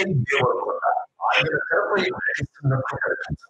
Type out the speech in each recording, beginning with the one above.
విజయ్ దేవరకొండ ఆయన తెరపై నటిస్తున్నట్టు కనిపిస్తుంది.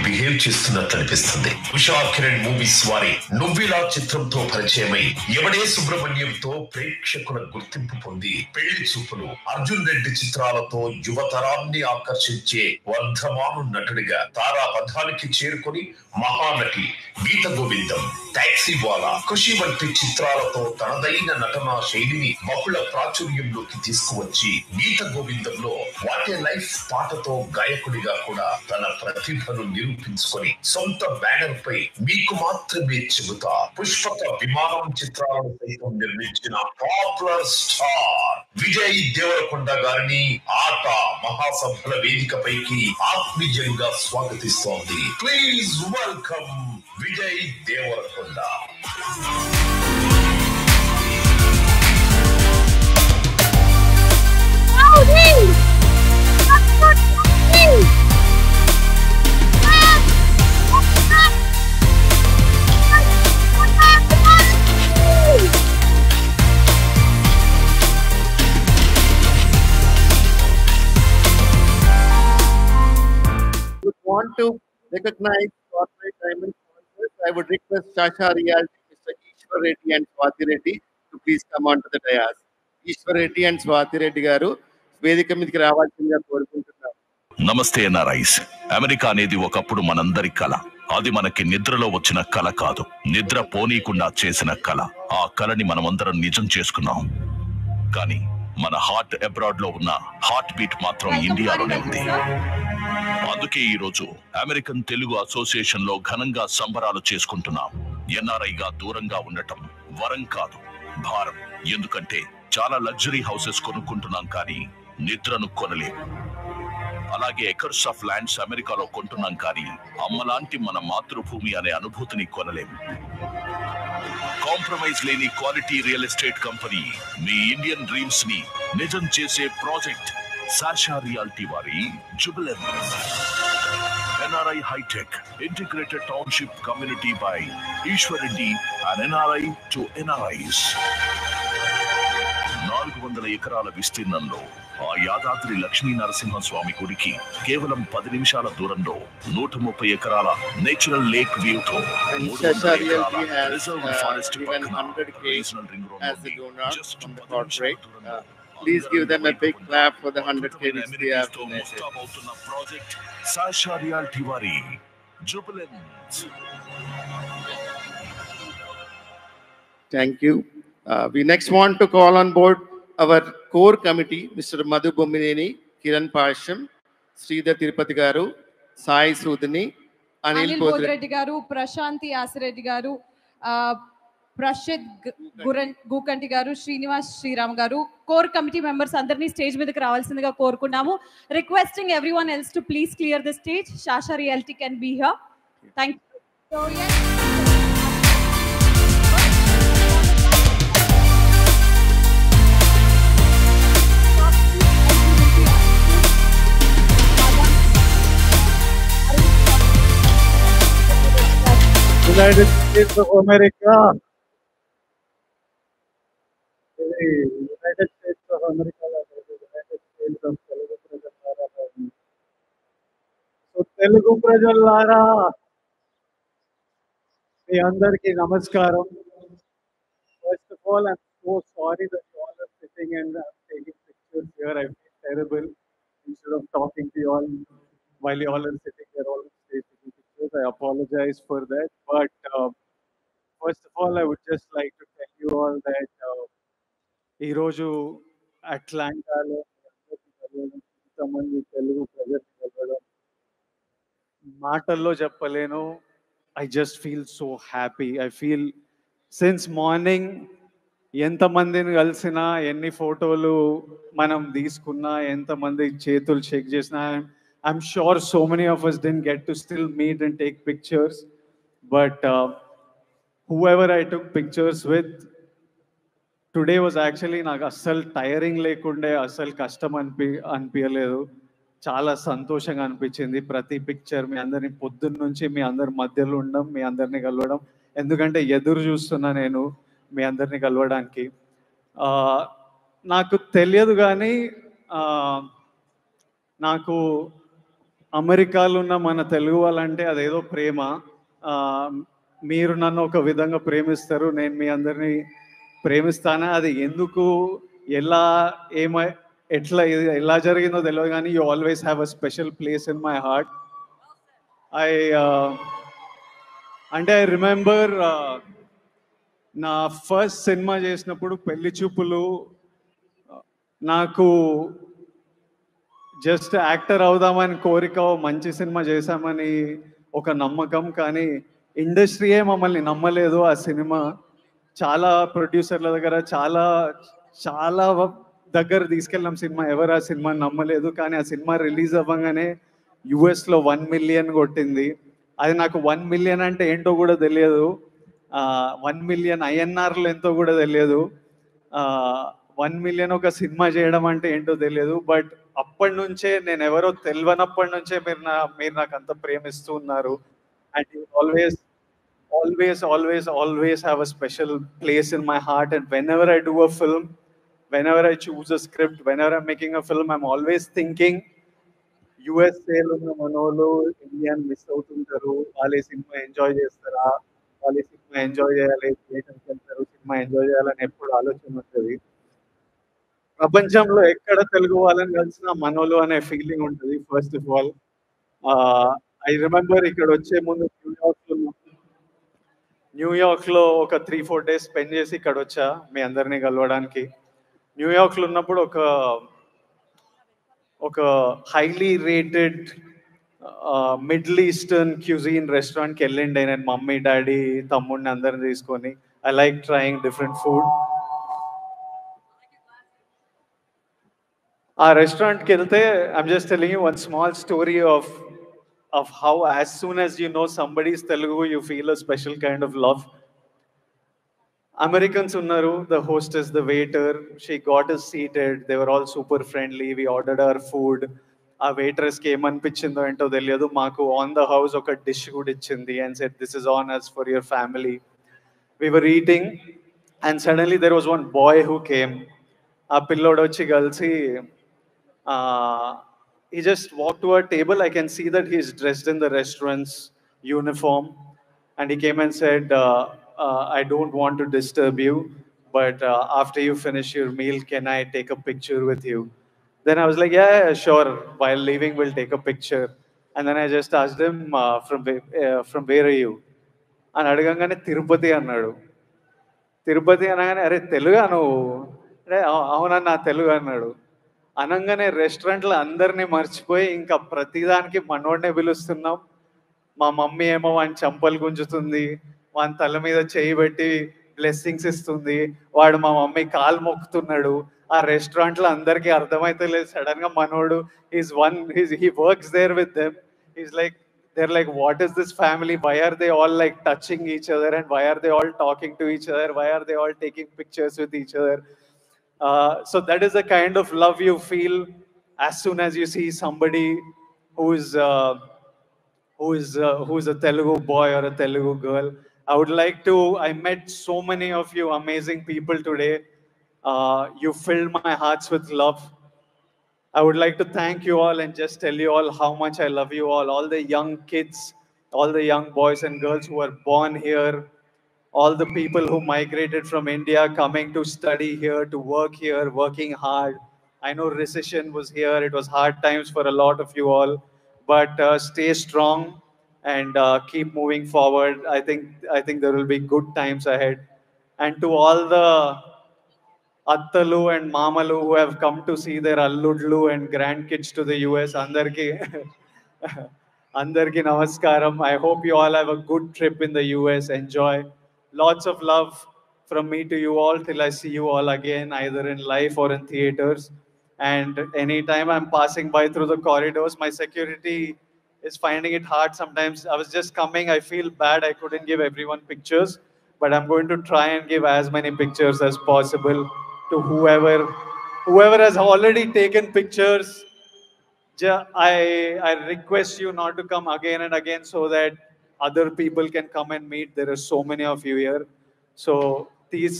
బిహేవ్ చేస్తున్నట్టు అనిపిస్తుంది. ఉషా కిరణ్ మూవీస్ వారి నువ్విలా చిత్రంతో పరిచయమై ఎవడే సుబ్రహ్మణ్యంతో ప్రేక్షకుల గుర్తింపు పొంది పెళ్లి చూపులు, అర్జున్ రెడ్డి చిత్రాలతో యువతరాన్ని ఆకర్షించే వర్ధమాను నటుడిగా తారాపథానికి చేరుకొని మహానటి, గీత గోవిందం, టాక్సీ వాలా, ఖుషి వంటి చిత్రాలతో తనదైన నటనా శైలిని బహుళ ప్రాచుర్యంలోకి తీసుకువచ్చి గీత గోవిందంలో వాట్ ఏ లైఫ్ పాటతో గాయకుడిగా కూడా తన ప్రతిభను నిరూపించుకొని సొంత బ్యానర్ పై మీకు మాత్రమే చెబుతా పుష్పక విమానం చిత్రాలను సైతం నిర్మించిన పాపులర్ స్టార్ విజయ్ దేవరకొండ గారిని ఆట మహాసభల వేదికపైకి ఆత్మీయంగా స్వాగతిస్తోంది. Please welcome Vijay Deverakonda. Want to recognize corporate diamond sponsors, I would request Shasha Realty, Mr. Ishwar Reddy and Swati Reddy to please come on to the dais. Ishwar Reddy and Swati Reddy garu వేదిక మీదకి రావాల్సిందిగా కోరుకుంటున్నాను. నమస్తే NRIs. America అనేది ఒకప్పుడు మనందరి కళ. అది మనకి నిద్రలో వచ్చిన కళ కాదు, నిద్ర పోనీకుండా చేసిన కళ. ఆ కళని మనమందరం నిజం చేసుకున్నాం. కానీ మన హార్ట్ అబ్రాడ్ లో ఉన్న హార్ట్ బీట్ మాత్రం ఇండియాలోనే ఉంది. అందుకే ఈ రోజు అమెరికన్ తెలుగు అసోసియేషన్ లో ఘనంగా సంబరాలు చేసుకుంటున్నాం. ఎన్ఆర్ఐగా దూరంగా ఉండటం వరం కాదు, భారం. ఎందుకంటే చాలా లగ్జరీ హౌసెస్ కొనుక్కుంటున్నాం, కానీ నిద్రను కొనలేం. అలాగే ఎకర్స్ ఆఫ్ ల్యాండ్స్ అమెరికాలో కొంటున్నాం, కానీ అమ్మలాంటి మన మాతృభూమి అనే అనుభూతిని కొనలేం. కాంప్రమైజ్ లేని క్వాలిటీ రియల్ ఎస్టేట్ కంపెనీ మీ ఇండియన్ డ్రీమ్స్ ని నిజం చేసే ప్రాజెక్ట్ Sasha Realty వారి Jubilant. NRI High Tech Integrated Township Community by Ishwar Reddy and NRI to NRIs. 400 ఎకరాల విస్తీర్ణంలో ఆ యాదాద్రి లక్ష్మీ నరసింహస్వామి గుడికి కేవలం 10 నిమిషాల దూరంలో 130 ఎకరాల నేచురల్ లేక్ వ్యూ తో reserve forest regional ring road. Please give them a big clap for the 100K which they have donated. Sasha Realty వారి Jubilant. Thank you. We next want to call on board our core committee, Mr. Madhu Bommineni, Kiran Pasham, Sridhar Tirupati garu, Sai Sudhini, Anil Podreddy garu, Prashanti Asireddy garu, Prashid Gukanti garu, Srinivas Sriram garu, core committee members andarni stage మీదకి రావాల్సిందిగా కోరుకున్నాము. Requesting everyone else to please clear the stage. Sasha Realty can be here. Thank you. So yes. United States of America. United States of America. United States of Telugu Prajalara. So Telugu Prajalara, మీ అందరికీ నమస్కారం. First of all, I'm so sorry that you all are sitting and taking pictures here. I feel terrible. Instead of talking to you all while you all are sitting here, all taking pictures, I apologize for that. But first of all, I would just like to tell you all that ఈరోజు అట్లాంటాలో ఇంతమంది తెలుగు ప్రజలు కలవడం మాటల్లో చెప్పలేను. I just feel so happy. I feel since morning ఎంతమందిని కలిసినా, ఎన్ని ఫోటోలు మనం తీసుకున్నా, ఎంతమంది చేతులు షేక్ చేసినా, I'm sure so many of us didn't get to still meet and take pictures. But whoever I took pictures with, today was actually నాకు అస్సలు టైరింగ్ లేకుండే, అస్సలు కష్టం అనిపించలేదు. చాలా సంతోషంగా అనిపించింది. ప్రతి పిక్చర్ మీ అందరిని పొద్దున్న నుంచి మీ అందరి మధ్యలో ఉండడం, మీ అందరినీ కలవడం, ఎందుకంటే ఎదురు చూస్తున్నా నేను మీ అందరినీ కలవడానికి. నాకు తెలియదు కానీ నాకు అమెరికాలో ఉన్న మన తెలుగు వాళ్ళంటే అదేదో ప్రేమ. ఆ, మీరు నన్ను ఒక విధంగా ప్రేమిస్తారు, నేను మీ అందరినీ ప్రేమిస్తాను. అది ఎందుకు, ఎలా, ఏమై, ఎట్లా, ఎలా జరిగిందో తెలియదు, కానీ you always have a special place in my heart. I అంటే ఐ రిమెంబర్ నా ఫస్ట్ సినిమా చేసినప్పుడు పెళ్లి చూపులు, నాకు జస్ట్ యాక్టర్ అవుదామని కోరిక, మంచి సినిమా చేశామని ఒక నమ్మకం, కానీ ఇండస్ట్రీయే మమ్మల్ని నమ్మలేదు. ఆ సినిమా చాలా ప్రొడ్యూసర్ల దగ్గర చాలా చాలా దగ్గర తీసుకెళ్ళినాం సినిమా, ఎవరు ఆ సినిమా నమ్మలేదు. కానీ ఆ సినిమా రిలీజ్ అవ్వగానే యుఎస్లో 1 మిలియన్ కొట్టింది. అది నాకు 1 మిలియన్ అంటే ఏంటో కూడా తెలియదు, 1 మిలియన్ ఐఎన్ఆర్లు ఎంతో కూడా తెలియదు, 1 మిలియన్ ఒక సినిమా చేయడం అంటే ఏంటో తెలియదు. బట్ అప్పటి నుంచే, నేను ఎవరో తెలియనప్పటి నుంచే మీరు నాకు అంత ప్రేమిస్తూ ఉన్నారు. And always always have a special place in my heart. And whenever I do a film, whenever I choose a script, whenever I'm making a film, I'm always thinking యూఎస్ఏలో ఉన్న మనోళ్ళు ఇండియన్ మిస్ అవుతుంటారు, వాళ్ళ cinema enjoy చేస్తారా, వాళ్ళ cinema enjoy చేయాలి, థియేటర్కి వెళ్తారు, cinema enjoy చేయాలని ఎప్పుడు ఆలోచన ఉంటుంది. ప్రపంచంలో ఎక్కడ తెలుగు వాళ్ళని కలిసిన మనోళ్ళు అనే ఫీలింగ్ ఉంటుంది. First of all I remember ఇక్కడ వచ్చే ముందు న్యూయార్క్లో ఒక 3-4 డేస్ స్పెండ్ చేసి ఇక్కడ వచ్చా మీ అందరినీ కలవడానికి. న్యూయార్క్లో ఉన్నప్పుడు ఒక highly rated middle eastern cuisine రెస్టారెంట్కి వెళ్ళిండే నేను, మమ్మీ డాడీ తమ్ముడిని అందరిని తీసుకొని. I like trying different food. ఆ రెస్టారెంట్కి వెళ్తే, I'm just telling you one small story of how as soon as you know somebody's Telugu, you feel a special kind of love. Americans unnaru, the hostess, the waiter, she got us seated, they were all super friendly, we ordered our food. ఆ waitress కి ఏమనిపించిందో ఏంటో తెలియదు, మాకు on the house ఒక dish కూడా ఇచ్చింది and said this is on us for your family. We were eating and suddenly there was one boy who came. ఆ పిల్లోడు వచ్చి కలిసి, he just walked to our table. I can see that he's dressed in the restaurant's uniform. And he came and said, I don't want to disturb you, but after you finish your meal, can I take a picture with you? Then I was like, yeah, sure. While leaving, we'll take a picture. And then I just asked him, from where are you? And అడగంగానే తిరుపతి అన్నాడు. తిరుపతి అనగానే, అరే తెలుగా నువ్వు? అరే అవునన్నా తెలుగు అన్నాడు. అనగానే రెస్టారెంట్లో అందరినీ మర్చిపోయి ఇంకా ప్రతిదానికి మనోడినే పిలుస్తున్నాం. మా మమ్మీ ఏమో వాని చంపలు గుంజుతుంది, వాని తల మీద చేయి పెట్టి బ్లెస్సింగ్స్ ఇస్తుంది, వాడు మా మమ్మీ కాలు మొక్కుతున్నాడు. ఆ రెస్టారెంట్లో అందరికీ అర్థమైతే లేదు. సడన్ గా మనోడు he works there with them. He's like, they're like, what is this family? Why are they all like touching each other, and why are they all talking to each other? Why are they all taking pictures with each other? So that is the kind of love you feel as soon as you see somebody who is a Telugu boy or a Telugu girl. I met so many of you amazing people today. You filled my hearts with love. I would like to thank you all and just tell you all how much I love you all the young kids, all the young boys and girls who were born here, all the people who migrated from India, coming to study here, to work here, working hard. I know recession was here. It was hard times for a lot of you all, but stay strong and keep moving forward. I think there will be good times ahead. And to all the Attalu and Mamalu who have come to see their Alludlu and grandkids to the US, Andarki Namaskaram. I hope you all have a good trip in the US. Enjoy. Lots of love from me to you all till I see you all again, either in life or in theaters. And anytime I'm passing by through the corridors, my security is finding it hard sometimes. I was just coming, I feel bad I couldn't give everyone pictures, but I'm going to try and give as many pictures as possible to whoever has already taken pictures. I request you not to come again and again so that other people can come and meet. There are so many of you here. So please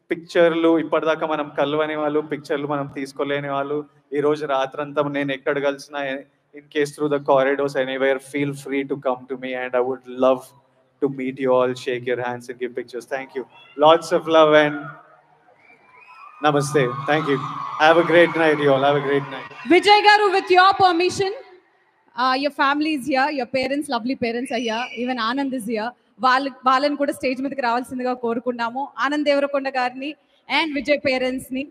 పిక్చర్లు ఇప్పటిదాకా మనం కలవని వాళ్ళు, పిక్చర్లు మనం తీసుకోలేని వాళ్ళు, ఈ రోజు రాత్రంతా నేను ఎక్కడ కలిసినా in case through the corridors anywhere feel free to come to me and I would love to meet you all, shake your hands and give pictures. Thank you. Lots of love and namaste. Thank you. Have a great night you all. Have a great night. Vijay garu, with your permission, your family is here, your parents, lovely parents are here, even Anand is here. వాళ్ళని కూడా stage మీదకి రావాల్సిందిగా కోరుకున్నాము. ఆనంద్ దేవరకొండ గారిని and Vijay parents ని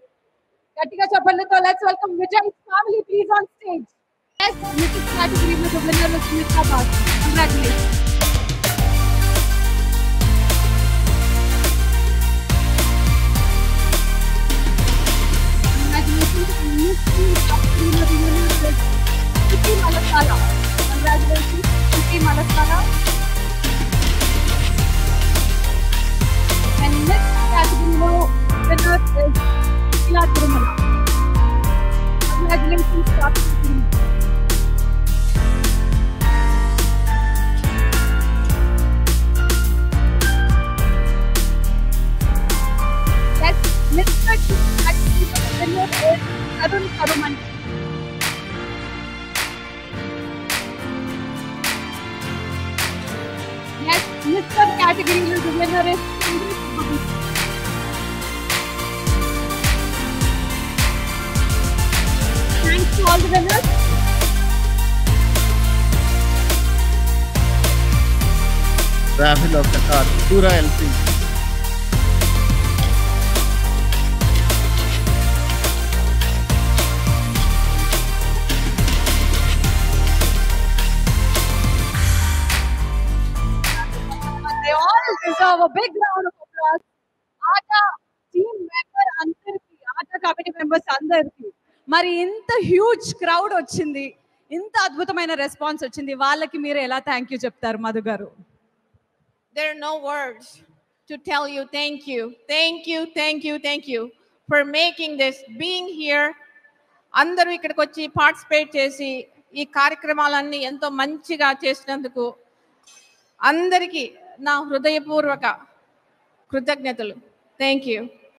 గట్టిగా చెప్పండితో let's welcome Vijay family please on stage. yes music category में the winner was Smita Bhatt. Congratulations. Congratulations Kriti Malaskara. And next category winner is Sheila Tirumala. Congratulations Kriti. Next Mr. category winner is Arun Karumani. Yes, Mr. category winner is thanks to all the winners. Raffle of the car, Pura LP. They all deserve a big round of applause. Aata team member అందరికి, ఆటా committee members అందరికి మరి ఇంత huge crowd వచ్చింది, ఇంత అద్భుతమైన response వచ్చింది, వాళ్ళకి మీరు ఎలా థ్యాంక్ యూ చెప్తారు మధు గారు? There are no words to tell you thank you. Thank you, thank you, thank you for making this, being here. అందరూ ఇక్కడికి వచ్చి పార్టిసిపేట్ చేసి ఈ కార్యక్రమాలన్నీ ఎంతో మంచిగా చేసినందుకు అందరికీ నా హృదయపూర్వక కృతజ్ఞతలు. Thank you.